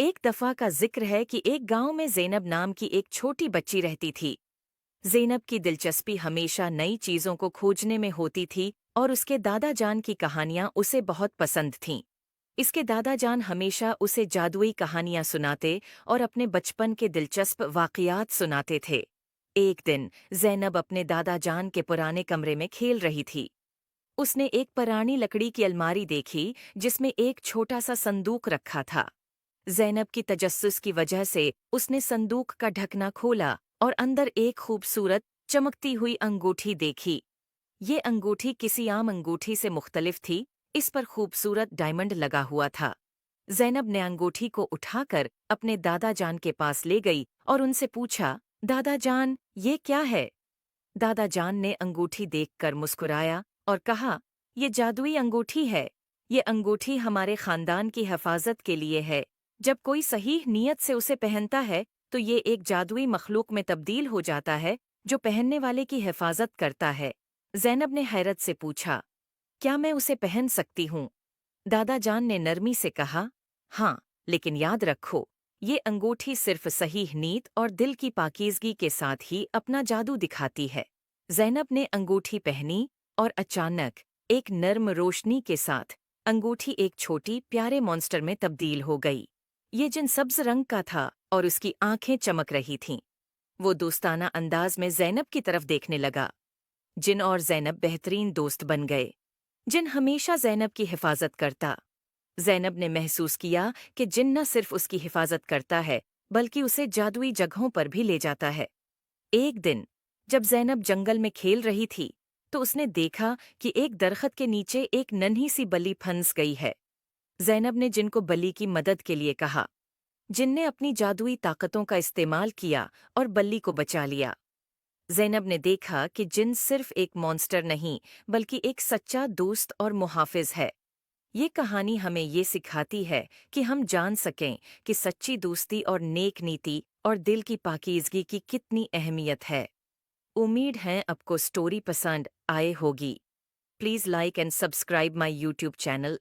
एक दफा का जिक्र है कि एक गांव में ज़ैनब नाम की एक छोटी बच्ची रहती थी। ज़ैनब की दिलचस्पी हमेशा नई चीज़ों को खोजने में होती थी और उसके दादा जान की कहानियां उसे बहुत पसंद थीं। इसके दादा जान हमेशा उसे जादुई कहानियां सुनाते और अपने बचपन के दिलचस्प वाक़यात सुनाते थे। एक दिन ज़ैनब अपने दादा जान के पुराने कमरे में खेल रही थी। उसने एक पुरानी लकड़ी की अलमारी देखी जिसमें एक छोटा सा संदूक रखा था। ज़ैनब की तजस्सुस की वजह से उसने संदूक का ढकना खोला और अंदर एक खूबसूरत चमकती हुई अंगूठी देखी। ये अंगूठी किसी आम अंगूठी से मुख्तलिफ थी। इस पर खूबसूरत डायमंड लगा हुआ था। ज़ैनब ने अंगूठी को उठाकर अपने दादा जान के पास ले गई और उनसे पूछा, दादा जान, ये क्या है? दादा जान ने अंगूठी देखकर मुस्कुराया और कहा, ये जादुई अंगूठी है। ये अंगूठी हमारे खानदान की हिफाजत के लिए है। जब कोई सही नीयत से उसे पहनता है तो ये एक जादुई मखलूक में तब्दील हो जाता है जो पहनने वाले की हिफाजत करता है। ज़ैनब ने हैरत से पूछा, क्या मैं उसे पहन सकती हूँ? दादा जान ने नरमी से कहा, हाँ, लेकिन याद रखो, ये अंगूठी सिर्फ सही नीयत और दिल की पाकीज़गी के साथ ही अपना जादू दिखाती है। ज़ैनब ने अंगूठी पहनी और अचानक एक नर्म रोशनी के साथ अंगूठी एक छोटी प्यारे मॉन्स्टर में तब्दील हो गई। ये जिन सब्ज रंग का था और उसकी आंखें चमक रही थीं। वो दोस्ताना अंदाज में ज़ैनब की तरफ देखने लगा। जिन और ज़ैनब बेहतरीन दोस्त बन गए। जिन हमेशा ज़ैनब की हिफाजत करता। ज़ैनब ने महसूस किया कि जिन न सिर्फ उसकी हिफाजत करता है बल्कि उसे जादुई जगहों पर भी ले जाता है। एक दिन जब ज़ैनब जंगल में खेल रही थी तो उसने देखा कि एक दरख्त के नीचे एक नन्ही सी बल्ली फंस गई है। ज़ैनब ने जिन को बल्ली की मदद के लिए कहा। जिन ने अपनी जादुई ताकतों का इस्तेमाल किया और बल्ली को बचा लिया। ज़ैनब ने देखा कि जिन सिर्फ एक मॉन्स्टर नहीं बल्कि एक सच्चा दोस्त और मुहाफिज है। ये कहानी हमें ये सिखाती है कि हम जान सकें कि सच्ची दोस्ती और नेक नीति और दिल की पाकीज़गी की कितनी अहमियत है। उम्मीद है आपको स्टोरी पसंद आए होगी। Please like and subscribe my YouTube channel.